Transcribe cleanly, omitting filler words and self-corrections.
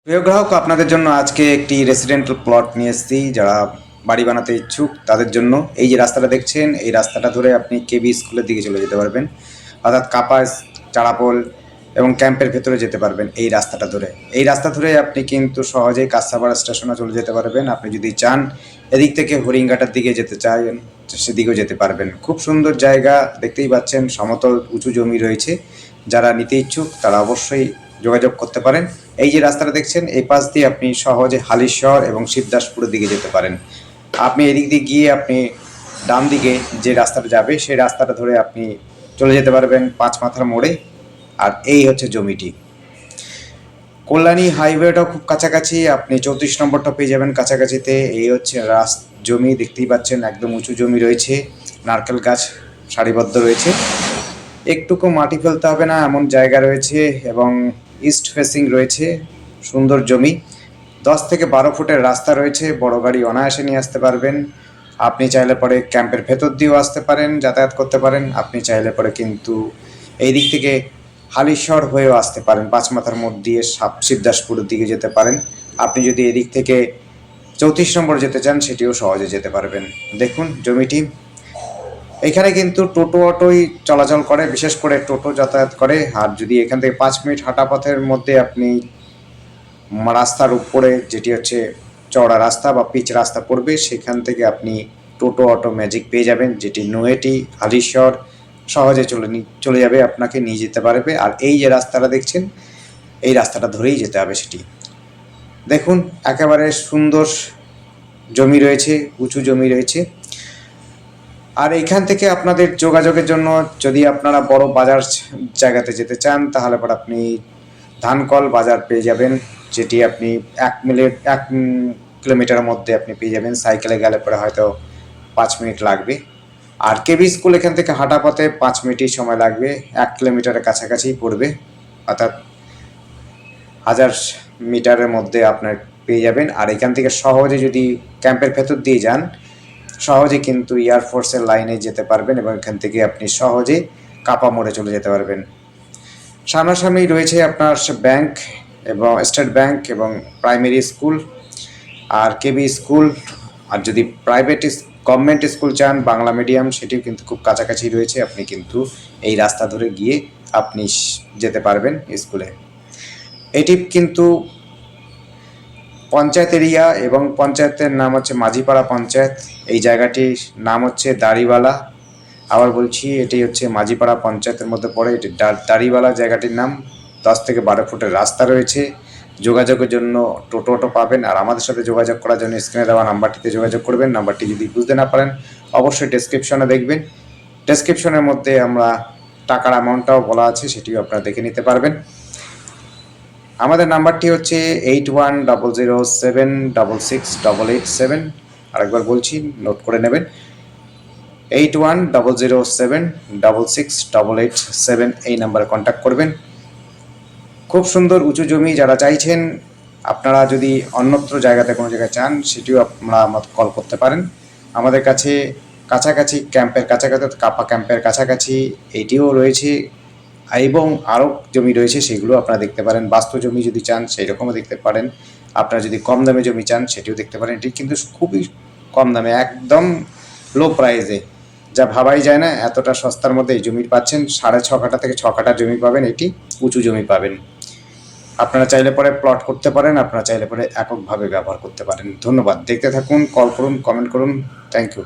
প্রিয় গ্রাহক, আপনাদের জন্য আজকে একটি রেসিডেন্টাল প্লট নিয়ে এসেছি। যারা বাড়ি বানাতে ইচ্ছুক তাদের জন্য এই যে রাস্তাটা দেখছেন, এই রাস্তাটা ধরে আপনি কেবি স্কুলের দিকে চলে যেতে পারবেন, অর্থাৎ কাপা, চারাপোল এবং ক্যাম্পের ভেতরে যেতে পারবেন। এই রাস্তা ধরে আপনি কিন্তু সহজেই কাঁচরাপাড়া স্টেশনে চলে যেতে পারবেন। আপনি যদি চান এদিক থেকে হরিণঘাটার দিকে যেতে চান, সেদিকেও যেতে পারবেন। খুব সুন্দর জায়গা, দেখতেই পাচ্ছেন সমতল উঁচু জমি রয়েছে। যারা নিতে ইচ্ছুক তারা অবশ্যই যোগাযোগ করতে পারেন। এই যে রাস্তাটা দেখছেন, এই পাশ দিয়ে আপনি সহজে হালিশহর এবং শিবদাসপুরের দিকে যেতে পারেন। আপনি এদিক দিয়ে গিয়ে আপনি ডান দিকে যে রাস্তাটা যাবে সেই রাস্তাটা ধরে আপনি চলে যেতে পারবেন পাঁচ মাথার মোড়ে। আর এই হচ্ছে জমিটি। কল্যাণী হাইওয়েটাও খুব কাছাকাছি, আপনি 34 নম্বরটা পেয়ে যাবেন কাছাকাছিতে। এই হচ্ছে জমি, দেখতেই পাচ্ছেন একদম উঁচু জমি রয়েছে, নারকেল গাছ সারিবদ্ধ রয়েছে, একটুকু মাটি ফেলতে হবে না এমন জায়গা রয়েছে, এবং ইস্ট ফেসিং রয়েছে। সুন্দর জমি, 10 থেকে 12 ফুটের রাস্তা রয়েছে, বড় গাড়ি অনায়াসে নিয়ে আসতে পারবেন। আপনি চাইলে পরে ক্যাম্পের ভেতর দিয়েও আসতে পারেন, যাতায়াত করতে পারেন। আপনি চাইলে পরে কিন্তু এই দিক থেকে হালিশহর হয়েও আসতে পারেন, পাঁচ মাথার মোড় দিয়ে শিবদাসপুরের দিকে যেতে পারেন। আপনি যদি এদিক থেকে 34 নম্বর যেতে চান সেটিও সহজে যেতে পারবেন। দেখুন জমিটি, এখানে কিন্তু টোটো অটোই চলাচল করে, বিশেষ করে টোটো যাতায়াত করে। আর যদি এখান থেকে 5 মিনিট হাঁটা পথের মধ্যে আপনি রাস্তার উপরে যেটি হচ্ছে চওড়া রাস্তা বা পিচ রাস্তা পড়বে, সেখান থেকে আপনি টোটো অটো ম্যাজিক পেয়ে যাবেন, যেটি নৈহাটি হালিশহর সহজে চলে যাবে, আপনাকে নিয়ে যেতে পারবে। আর এই যে রাস্তাটা দেখছেন, এই রাস্তাটা ধরেই যেতে হবে সেটি। দেখুন একেবারে সুন্দর জমি রয়েছে, উঁচু জমি রয়েছে। আর এখান থেকে আপনাদের যোগাযোগের জন্য, যদি আপনারা বড় বাজার জায়গাতে যেতে চান, তাহলে পর আপনি ধানকল বাজার পেয়ে যাবেন, যেটি আপনি 1 কিলোমিটারের মধ্যে আপনি পেয়ে যাবেন। সাইকেলে গেলে পরে হয়তো 5 মিনিট লাগবে। আর কেবি স্কুল এখান থেকে হাঁটা পথে 5 মিনিটই সময় লাগবে, 1 কিলোমিটারের কাছাকাছি পড়বে, অর্থাৎ 1000 মিটারের মধ্যে আপনার পেয়ে যাবেন। আর এখান থেকে সহজে যদি ক্যাম্পের ভেতর দিয়ে যান, সহজে কিন্তু এয়ারফোর্সের লাইনে যেতে পারবেন, এবং এখান থেকে আপনি সহজে কাপা মোড়ে চলে যেতে পারবেন। সামনাসামনি রয়েছে আপনার ব্যাংক এবং স্টেট ব্যাংক এবং প্রাইমারি স্কুল আর কেবি স্কুল। আর যদি প্রাইভেট গভর্নমেন্ট স্কুল চান বাংলা মিডিয়াম, সেটিও কিন্তু খুব কাছাকাছি রয়েছে। আপনি কিন্তু এই রাস্তা ধরে গিয়ে আপনি যেতে পারবেন স্কুলে। এটি কিন্তু পঞ্চায়েত এরিয়া, এবং পঞ্চায়েতের নাম হচ্ছে মাঝিপাড়া পঞ্চায়েত। এই জায়গাটির নাম হচ্ছে দাড়িওয়ালা। আবার বলছি, এটি হচ্ছে মাঝিপাড়া পঞ্চায়েতের মধ্যে পড়ে। এটি দাড়িওয়ালা জায়গাটির নাম। 10 থেকে 12 ফুটের রাস্তা রয়েছে। যোগাযোগের জন্য টোটো অটো পাবেন। আর আমাদের সাথে যোগাযোগ করার জন্য স্ক্রিনে দেওয়া নাম্বারটিতে যোগাযোগ করবেন। নাম্বারটি যদি বুঝতে না পারেন অবশ্যই ডেসক্রিপশনে দেখবেন। ডেসক্রিপশনের মধ্যে আমরা টাকার অ্যামাউন্টটাও বলা আছে, সেটিও আপনারা দেখে নিতে পারবেন। আমাদের নাম্বারটি হচ্ছে 8100766887। আরেকবার বলছি, নোট করে নেবেন, 8100766887। এই নাম্বারে কন্ট্যাক্ট করবেন। খুব সুন্দর উঁচু জমি। যারা চাইছেন আপনারা যদি অন্যত্র জায়গাতে কোনো জায়গায় চান, সেটিও আপনারা আমাকে কল করতে পারেন। আমাদের কাছে কাছাকাছি ক্যাম্পের কাছাকাছি, কাপা ক্যাম্পের কাছাকাছি এইটিও রয়েছে, এবং আরও জমি রয়েছে, সেগুলো আপনারা দেখতে পারেন। বাস্তু জমি যদি চান সেই রকমও দেখতে পারেন। আপনারা যদি কম দামে জমি চান সেটিও দেখতে পারেন। এটি কিন্তু খুবই কম দামে, একদম লো প্রাইসে, যা ভাবাই যায় না এতটা সস্তার মধ্যে এই জমি পাচ্ছেন। 6.5 কাঠা থেকে 6 কাঠা জমি পাবেন, এটি উঁচু জমি পাবেন। আপনারা চাইলে পরে প্লট করতে পারেন, আপনারা চাইলে পরে এককভাবে ব্যবহার করতে পারেন। ধন্যবাদ, দেখতে থাকুন, কল করুন, কমেন্ট করুন। Thank you.